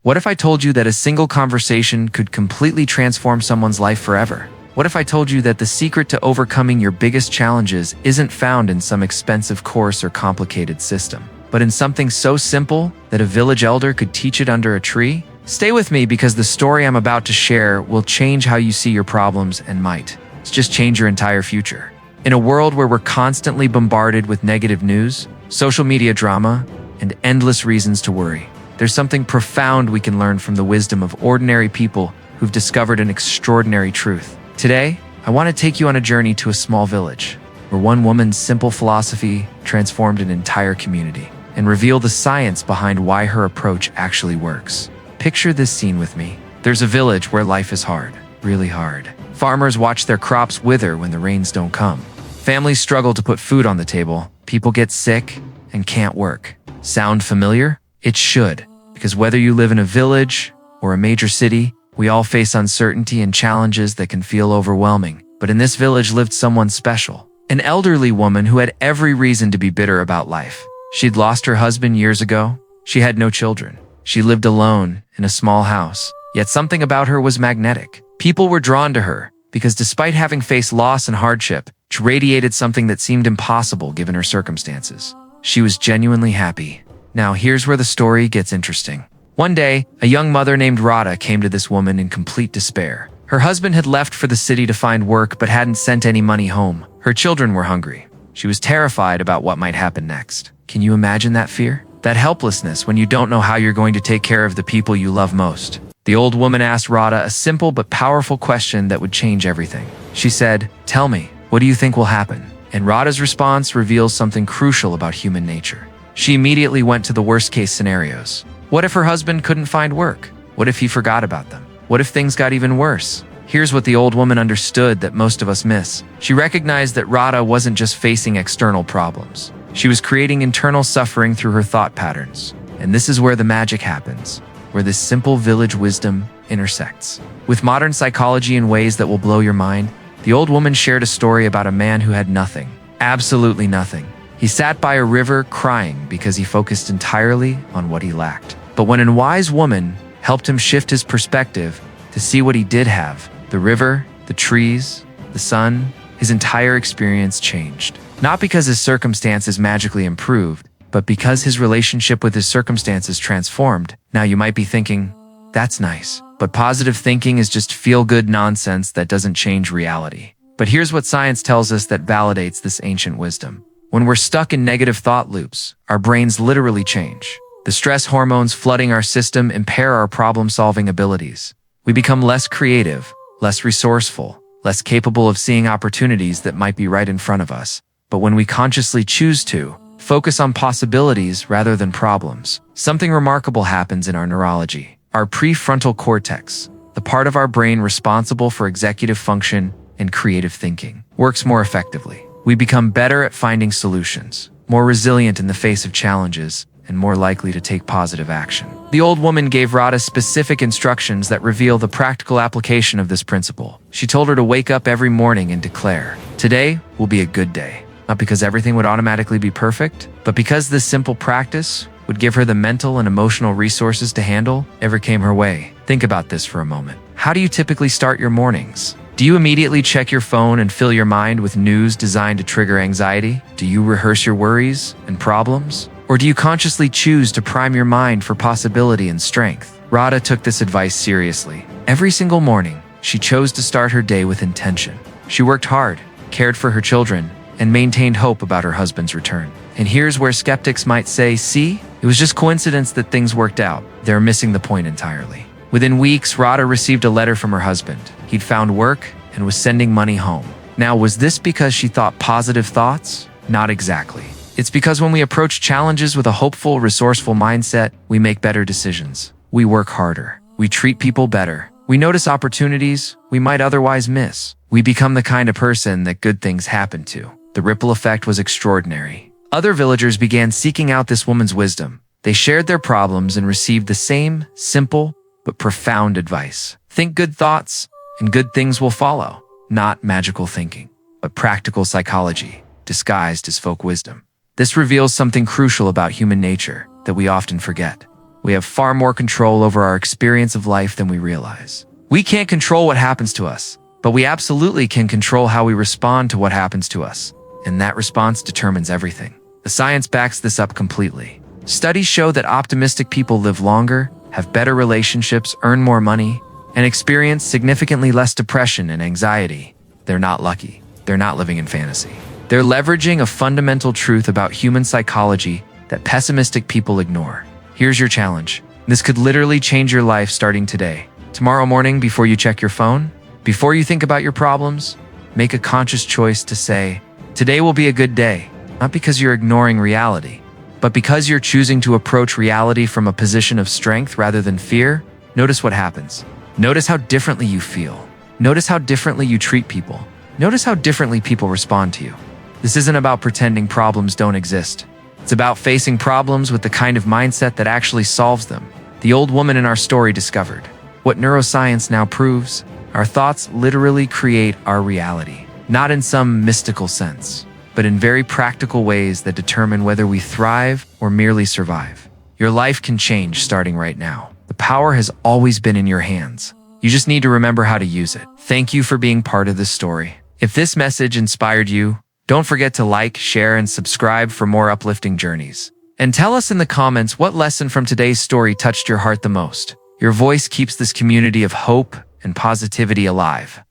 What if I told you that a single conversation could completely transform someone's life forever? What if I told you that the secret to overcoming your biggest challenges isn't found in some expensive course or complicated system, but in something so simple that a village elder could teach it under a tree? Stay with me because the story I'm about to share will change how you see your problems and might just change your entire future. In a world where we're constantly bombarded with negative news, social media drama, and endless reasons to worry, there's something profound we can learn from the wisdom of ordinary people who've discovered an extraordinary truth. Today, I want to take you on a journey to a small village where one woman's simple philosophy transformed an entire community and reveal the science behind why her approach actually works. Picture this scene with me. There's a village where life is hard, really hard. Farmers watch their crops wither when the rains don't come. Families struggle to put food on the table. People get sick and can't work. Sound familiar? It should, because whether you live in a village or a major city, we all face uncertainty and challenges that can feel overwhelming. But in this village lived someone special, an elderly woman who had every reason to be bitter about life. She'd lost her husband years ago. She had no children. She lived alone in a small house. Yet something about her was magnetic. People were drawn to her because despite having faced loss and hardship, she radiated something that seemed impossible given her circumstances. She was genuinely happy. Now here's where the story gets interesting. One day, a young mother named Radha came to this woman in complete despair. Her husband had left for the city to find work but hadn't sent any money home. Her children were hungry. She was terrified about what might happen next. Can you imagine that fear? That helplessness when you don't know how you're going to take care of the people you love most. The old woman asked Radha a simple but powerful question that would change everything. She said, "Tell me, what do you think will happen?" And Radha's response reveals something crucial about human nature. She immediately went to the worst-case scenarios. What if her husband couldn't find work? What if he forgot about them? What if things got even worse? Here's what the old woman understood that most of us miss. She recognized that Radha wasn't just facing external problems. She was creating internal suffering through her thought patterns. And this is where the magic happens, where this simple village wisdom intersects with modern psychology in ways that will blow your mind. The old woman shared a story about a man who had nothing, absolutely nothing. He sat by a river crying because he focused entirely on what he lacked. But when a wise woman helped him shift his perspective to see what he did have, the river, the trees, the sun, his entire experience changed. Not because his circumstances magically improved, but because his relationship with his circumstances transformed. Now you might be thinking, that's nice, but positive thinking is just feel-good nonsense that doesn't change reality. But here's what science tells us that validates this ancient wisdom. When we're stuck in negative thought loops, our brains literally change. The stress hormones flooding our system impair our problem-solving abilities. We become less creative, less resourceful, less capable of seeing opportunities that might be right in front of us. But when we consciously choose to focus on possibilities rather than problems, something remarkable happens in our neurology. Our prefrontal cortex, the part of our brain responsible for executive function and creative thinking, works more effectively. We become better at finding solutions, more resilient in the face of challenges, and more likely to take positive action. The old woman gave Radha specific instructions that reveal the practical application of this principle. She told her to wake up every morning and declare, "Today will be a good day." Not because everything would automatically be perfect, but because this simple practice would give her the mental and emotional resources to handle whatever came her way. Think about this for a moment. How do you typically start your mornings? Do you immediately check your phone and fill your mind with news designed to trigger anxiety? Do you rehearse your worries and problems? Or do you consciously choose to prime your mind for possibility and strength? Radha took this advice seriously. Every single morning, she chose to start her day with intention. She worked hard, cared for her children, and maintained hope about her husband's return. And here's where skeptics might say, see, it was just coincidence that things worked out. They're missing the point entirely. Within weeks, Radha received a letter from her husband. He'd found work and was sending money home. Now, was this because she thought positive thoughts? Not exactly. It's because when we approach challenges with a hopeful, resourceful mindset, we make better decisions. We work harder. We treat people better. We notice opportunities we might otherwise miss. We become the kind of person that good things happen to. The ripple effect was extraordinary. Other villagers began seeking out this woman's wisdom. They shared their problems and received the same simple but profound advice. Think good thoughts, and good things will follow. Not magical thinking, but practical psychology, disguised as folk wisdom. This reveals something crucial about human nature that we often forget. We have far more control over our experience of life than we realize. We can't control what happens to us, but we absolutely can control how we respond to what happens to us. And that response determines everything. The science backs this up completely. Studies show that optimistic people live longer, have better relationships, earn more money, and experience significantly less depression and anxiety. They're not lucky. They're not living in fantasy. They're leveraging a fundamental truth about human psychology that pessimistic people ignore. Here's your challenge. This could literally change your life starting today. Tomorrow morning, before you check your phone, before you think about your problems, make a conscious choice to say, "Today will be a good day," not because you're ignoring reality, but because you're choosing to approach reality from a position of strength rather than fear. Notice what happens. Notice how differently you feel. Notice how differently you treat people. Notice how differently people respond to you. This isn't about pretending problems don't exist. It's about facing problems with the kind of mindset that actually solves them. The old woman in our story discovered what neuroscience now proves: our thoughts literally create our reality, not in some mystical sense, but in very practical ways that determine whether we thrive or merely survive. Your life can change starting right now. The power has always been in your hands. You just need to remember how to use it. Thank you for being part of this story. If this message inspired you, don't forget to like, share, and subscribe for more uplifting journeys. And tell us in the comments what lesson from today's story touched your heart the most. Your voice keeps this community of hope and positivity alive.